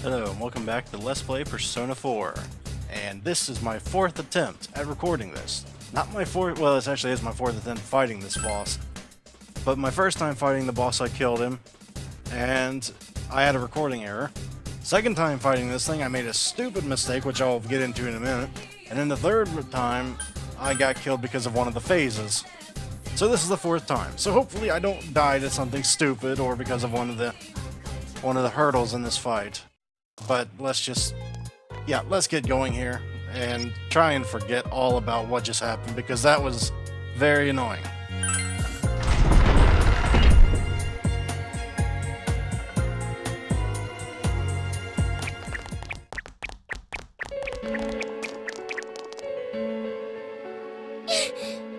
Hello and welcome back to Let's Play Persona 4. And this is my fourth attempt at recording this. Not my fourth, well it actually is my fourth attempt fighting this boss. But my first time fighting the boss I killed him, and I had a recording error. Second time fighting this thing I made a stupid mistake, which I'll get into in a minute. And then the third time I got killed because of one of the phases. So this is the fourth time. So hopefully I don't die to something stupid or because of one of the hurdles in this fight. But let's get going here and try and forget all about what just happened, because that was very annoying.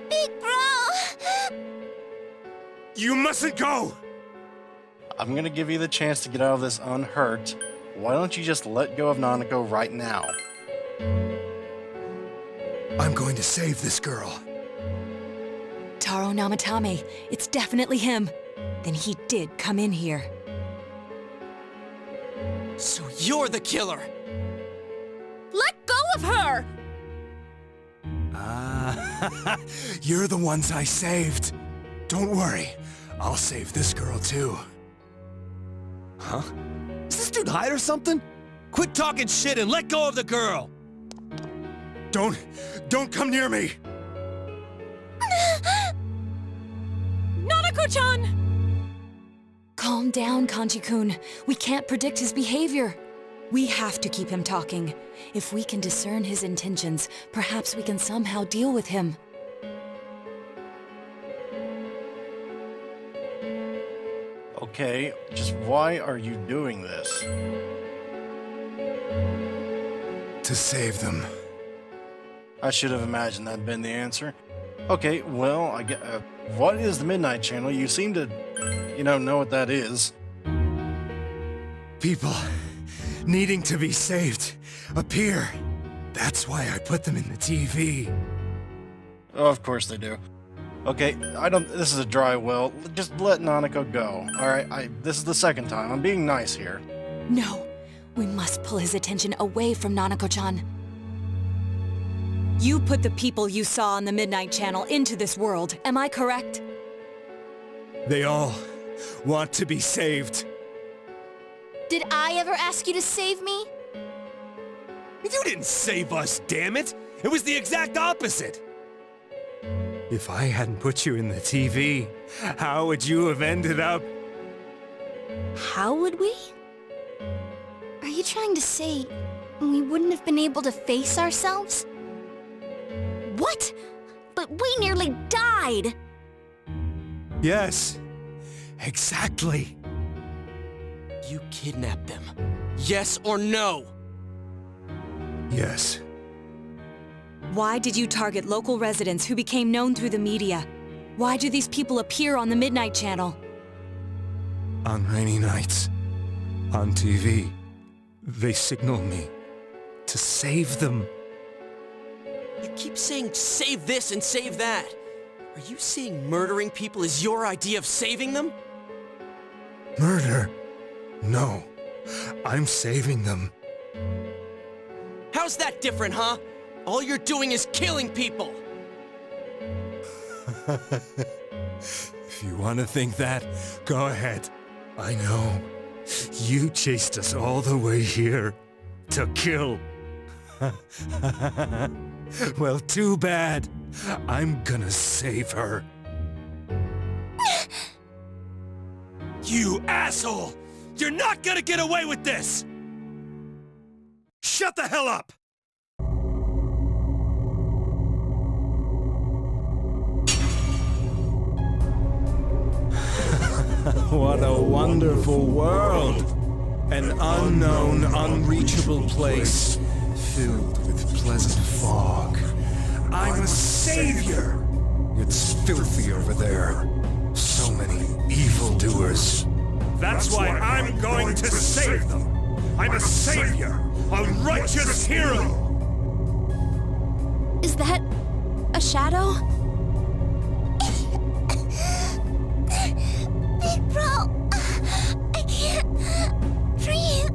Big bro! You mustn't go! I'm gonna give you the chance to get out of this unhurt. Why don't you just let go of Nanako right now? I'm going to save this girl. Taro Namatame, it's definitely him. Then he did come in here. So you're the killer! Let go of her! You're the ones I saved. Don't worry, I'll save this girl too. Huh? Is this dude high or something? Quit talking shit and let go of the girl! Don't come near me! Nanako-chan! Calm down, Kanji-kun. We can't predict his behavior. We have to keep him talking. If we can discern his intentions, perhaps we can somehow deal with him. Okay, just why are you doing this? To save them. I should have imagined that'd been the answer. Okay, well, I get. What is the Midnight Channel? You seem to, know what that is. People needing to be saved appear. That's why I put them in the TV. Oh, of course they do. Okay, this is a dry well. Just let Nanako go. Alright, this is the second time. I'm being nice here. No, we must pull his attention away from Nanako-chan. You put the people you saw on the Midnight Channel into this world, am I correct? They all want to be saved. Did I ever ask you to save me? You didn't save us, damn it! It was the exact opposite! If I hadn't put you in the TV, how would you have ended up? How would we? Are you trying to say we wouldn't have been able to face ourselves? What? But we nearly died! Yes, exactly. You kidnapped them. Yes or no? Yes. Why did you target local residents who became known through the media? Why do these people appear on the Midnight Channel? On rainy nights, on TV, they signal me to save them. You keep saying save this and save that. Are you saying murdering people is your idea of saving them? Murder? No, I'm saving them. How's that different, huh? All you're doing is killing people! If you want to think that, go ahead. I know. You chased us all the way here to kill. Well, too bad. I'm gonna save her. You asshole! You're not gonna get away with this! Shut the hell up! What a wonderful world! An unknown, unreachable place, filled with pleasant fog. I'm a savior! It's filthy over there. So many evildoers. That's why I'm going to save them! I'm a savior! A righteous hero! Is that a shadow? Big bro, I can't breathe.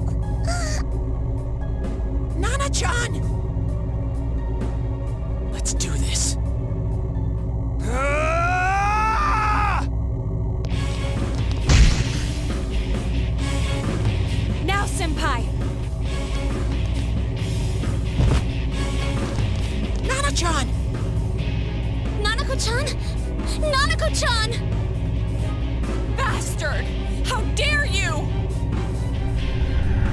Senpai! Nana-chan! Nanako-chan? Nanako-chan! Bastard! How dare you!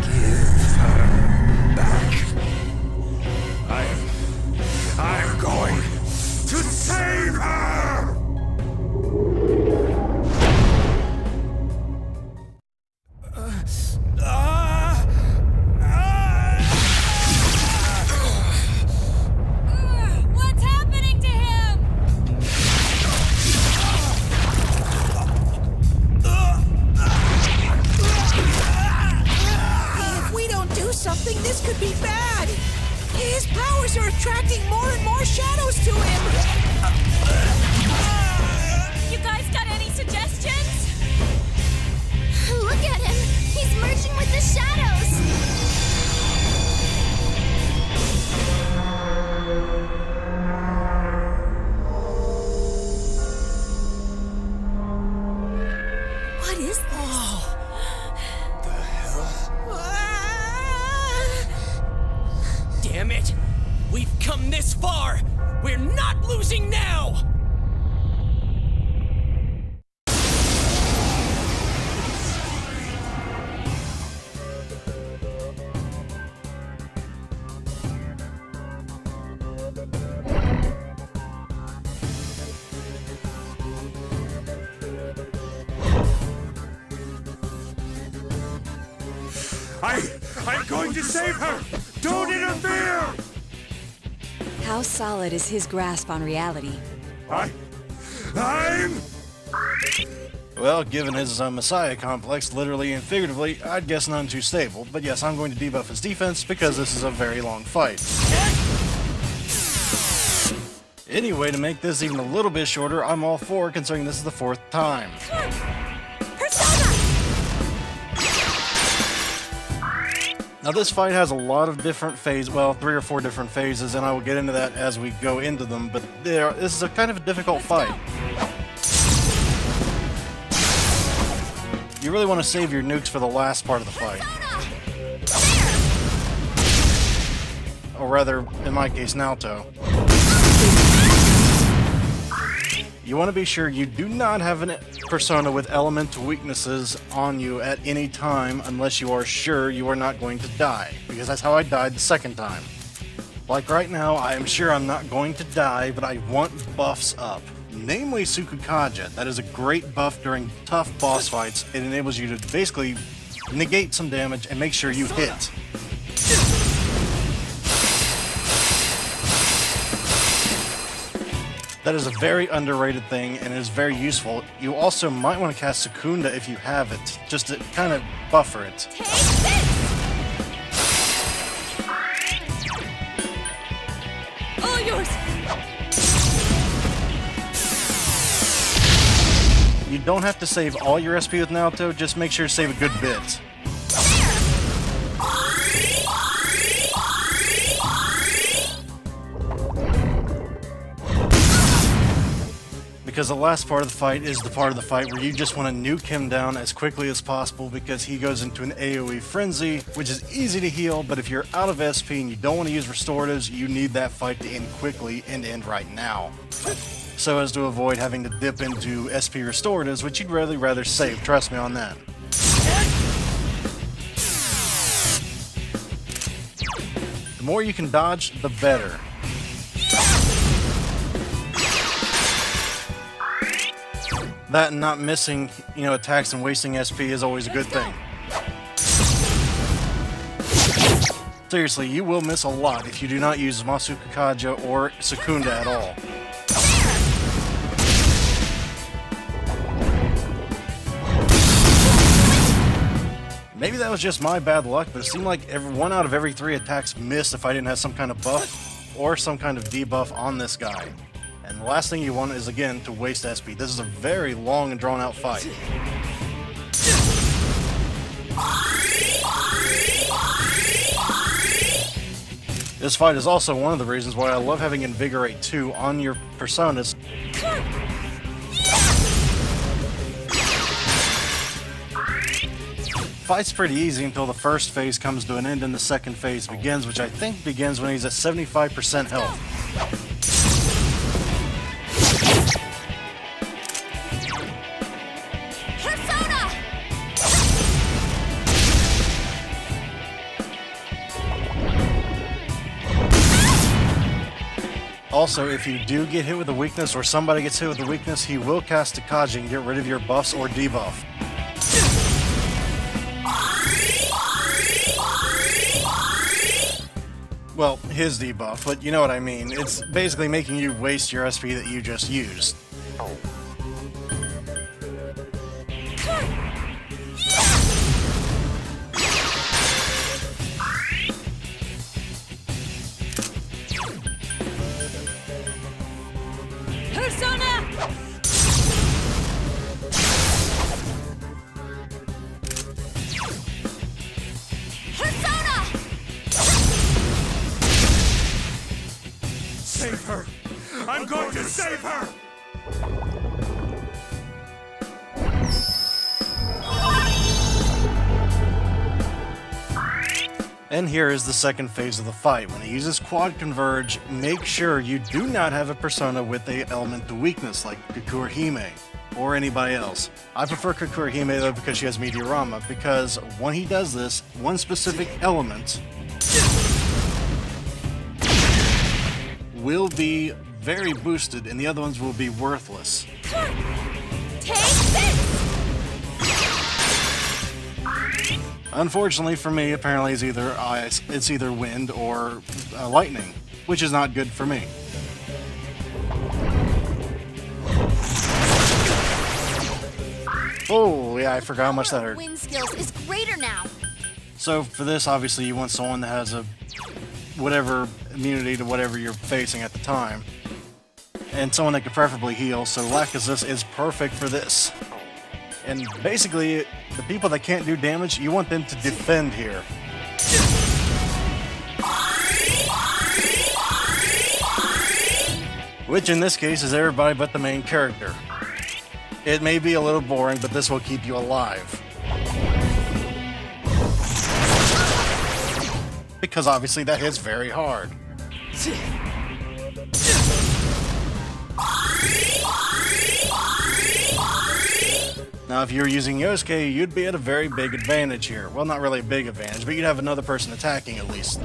Give her back. I'm going to save her! What's happening to him? If we don't do something, this could be bad. His powers are attracting more and more shadows to him. You guys got any suggestions? Look at him! He's merging with the shadows! What is this? Damn it! We've come this far! We're not losing now! I'm going to save her! Don't interfere! How solid is his grasp on reality? I'm... Well, given his Messiah complex, literally and figuratively, I'd guess none too stable. But yes, I'm going to debuff his defense because this is a very long fight. Anyway, to make this even a little bit shorter, I'm all for it, considering this is the 4th time. Now this fight has a lot of different phases, well, 3 or 4 different phases, and I will get into that as we go into them, but this is a kind of a difficult fight. You really want to save your nukes for the last part of the fight. Or rather, in my case, Naoto. You want to be sure you do not have a persona with elemental weaknesses on you at any time unless you are sure you are not going to die, because that's how I died the 2nd time. Like right now, I am sure I'm not going to die, but I want buffs up. Namely Sukukaja. That is a great buff during tough boss fights. It enables you to basically negate some damage and make sure you hit. That is a very underrated thing, and it is very useful. You also might want to cast Secunda if you have it, just to kind of buffer it. Take this! All yours! You don't have to save all your SP with Naoto, just make sure to save a good bit. Because the last part of the fight is the part of the fight where you just want to nuke him down as quickly as possible because he goes into an AoE frenzy, which is easy to heal, but if you're out of SP and you don't want to use restoratives, you need that fight to end quickly and end right now. So as to avoid having to dip into SP restoratives, which you'd really rather save, trust me on that. The more you can dodge, the better. That and not missing, attacks and wasting SP is always a good thing. Seriously, you will miss a lot if you do not use Masukukaja or Secunda at all. Maybe that was just my bad luck, but it seemed like 1 out of every 3 attacks missed if I didn't have some kind of buff or some kind of debuff on this guy. And the last thing you want is, again, to waste SP. This is a very long and drawn-out fight. This fight is also one of the reasons why I love having Invigorate 2 on your personas. fight's pretty easy until the first phase comes to an end and the second phase begins, which I think begins when he's at 75% health. Persona! Also, if you do get hit with a weakness or somebody gets hit with a weakness, he will cast Takaji and get rid of your buffs or debuff. Well, his debuff, but you know what I mean. It's basically making you waste your SP that you just used. Persona! Persona! Save her! I'm going to save her! And here is the second phase of the fight. When he uses Quad Converge, make sure you do not have a persona with a element to weakness like Kakur Hime or anybody else. I prefer Kakur Hime though because she has Meteorama, because when he does this, one specific element will be very boosted and the other ones will be worthless. Take this! Unfortunately for me, apparently it's either ice, it's either wind or lightning, which is not good for me. Oh yeah, I forgot how much that hurt. Wind skills is greater now. So for this, obviously you want someone that has a whatever immunity to whatever you're facing at the time, and someone that could preferably heal. So Lacazette is perfect for this. And basically, the people that can't do damage, you want them to defend here. Which in this case is everybody but the main character. It may be a little boring, but this will keep you alive. Because obviously that hits very hard. Now, if you were using Yosuke, you'd be at a very big advantage here. Well, not really a big advantage, but you'd have another person attacking at least.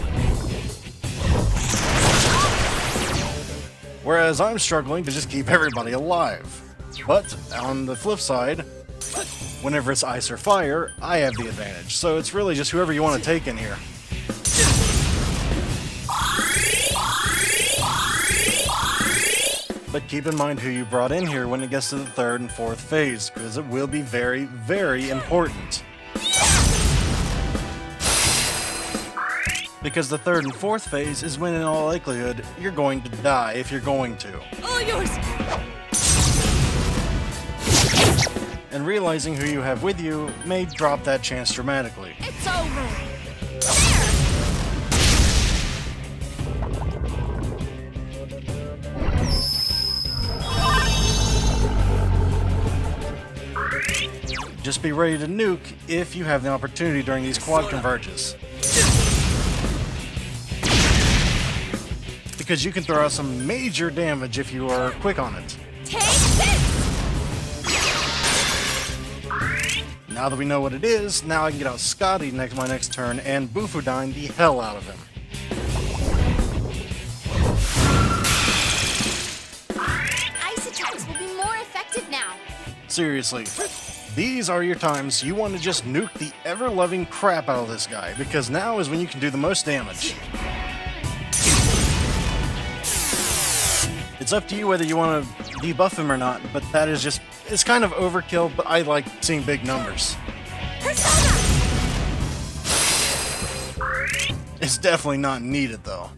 Whereas I'm struggling to just keep everybody alive. But on the flip side, whenever it's ice or fire, I have the advantage. So it's really just whoever you want to take in here. But keep in mind who you brought in here when it gets to the third and fourth phase, because it will be very, very important. Because the third and fourth phase is when in all likelihood you're going to die if you're going to. All yours! And realizing who you have with you may drop that chance dramatically. It's over. Just be ready to nuke if you have the opportunity during these quad converges. Because you can throw out some major damage if you are quick on it. Take this! Now that we know what it is, now I can get out Scotty my next turn and Bufudine the hell out of him. Ice attacks will be more effective now. Seriously, these are your times you want to just nuke the ever-loving crap out of this guy, because now is when you can do the most damage. It's up to you whether you want to debuff him or not, but that is just, it's kind of overkill, but I like seeing big numbers. Persona! It's definitely not needed though.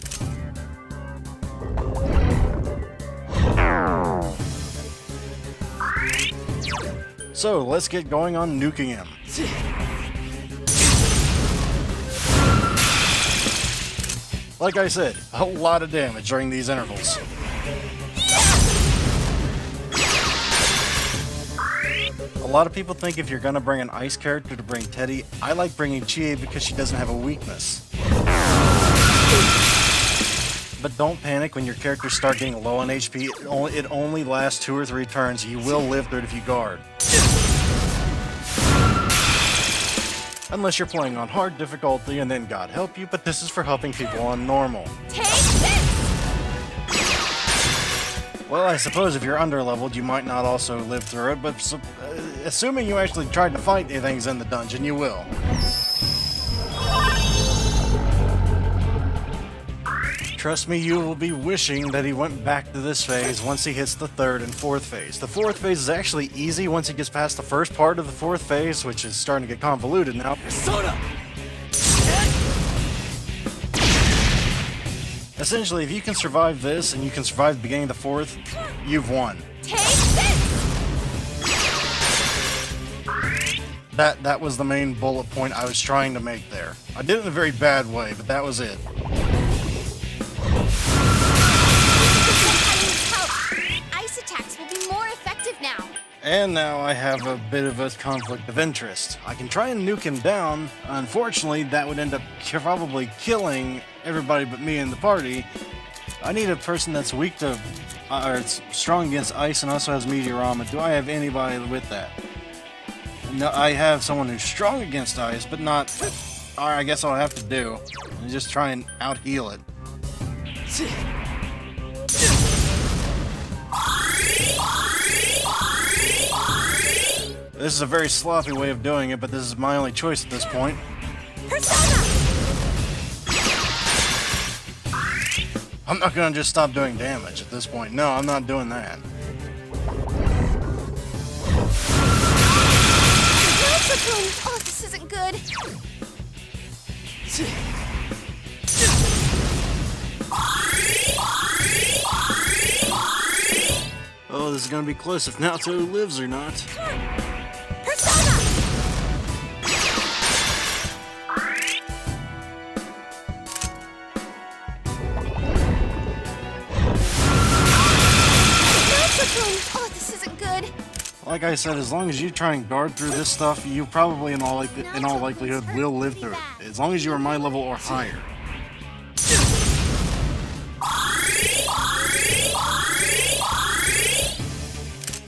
So let's get going on nuking him. Like I said, a lot of damage during these intervals. A lot of people think if you're gonna bring an ice character to bring Teddy, I like bringing Chie because she doesn't have a weakness. But don't panic when your characters start getting low on HP. It only lasts 2 or 3 turns. You will live through it if you guard. Unless you're playing on hard difficulty, and then God help you, but this is for helping people on normal. Take this! Well, I suppose if you're underleveled, you might not also live through it, but assuming you actually tried to fight things in the dungeon, you will. Trust me, you will be wishing that he went back to this phase once he hits the 3rd and 4th phase. The 4th phase is actually easy once he gets past the first part of the 4th phase, which is starting to get convoluted now. Soda! Essentially, if you can survive this and you can survive the beginning of the 4th, you've won. Take this! That was the main bullet point I was trying to make there. I did it in a very bad way, but that was it. Ice attacks will be more effective now. And now I have a bit of a conflict of interest. I can try and nuke him down. Unfortunately, that would end up probably killing everybody but me in the party. I need a person that's weak to, or it's strong against ice and also has Meteorama. Do I have anybody with that? No, I have someone who's strong against ice, but not. Alright, I guess all I have to do is just try and out-heal it. This is a very sloppy way of doing it, but this is my only choice at this point. Persona! I'm not gonna just stop doing damage at this point. No, I'm not doing that. Oh, this isn't good. Oh, this is gonna be close if Naoto lives or not. Persona! Oh, this isn't good. Like I said, as long as you try and guard through this stuff, you probably in all likelihood will live through it. As long as you are my level or higher.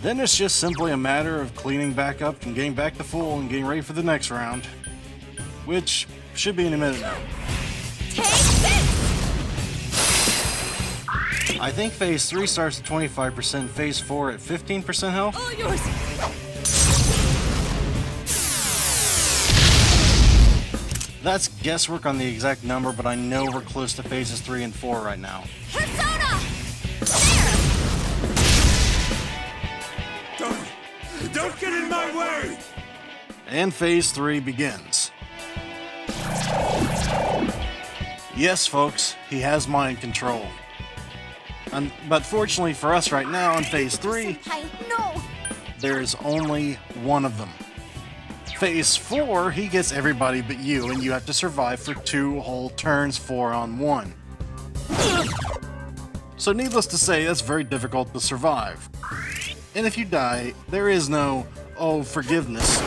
Then it's just simply a matter of cleaning back up and getting back to full and getting ready for the next round. Which should be in a minute now. Take this! I think phase 3 starts at 25%, phase 4 at 15% health. All yours! That's guesswork on the exact number, but I know we're close to phases 3 and 4 right now. Persona! Don't get in my way! And phase 3 begins. Yes, folks, he has mind control. But fortunately for us right now, in phase 3, Senpai, no! there's only one of them. Phase 4, he gets everybody but you, and you have to survive for 2 whole turns, 4 on 1. So needless to say, that's very difficult to survive. And if you die, there is no, oh, forgiveness.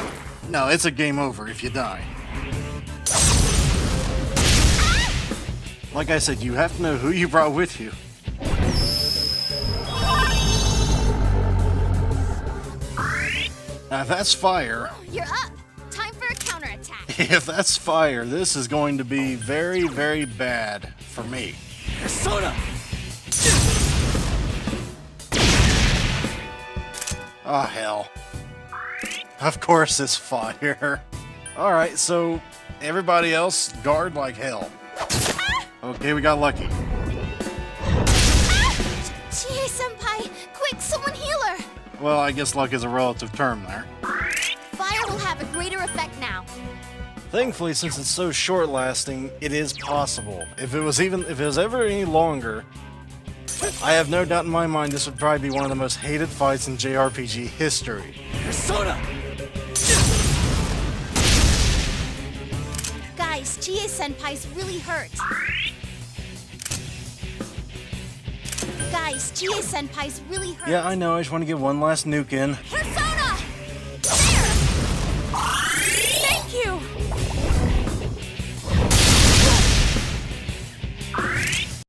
No, it's a game over if you die. Like I said, you have to know who you brought with you. Now, if that's fire, You're up! Time for a counterattack. if that's fire, this is going to be very, very bad for me. Persona! Oh, hell. Of course it's fire. Alright, so everybody else guard like hell. Okay, we got lucky. Chie-senpai, quick, someone heal her! Well, I guess luck is a relative term there. Fire will have a greater effect now. Thankfully, since it's so short-lasting, it is possible. If it was ever any longer, I have no doubt in my mind this would probably be one of the most hated fights in JRPG history. Persona! Guys, Chie-senpai's really hurt. Guys, Chie-senpai's really hurt. Yeah, I know, I just want to get one last nuke in.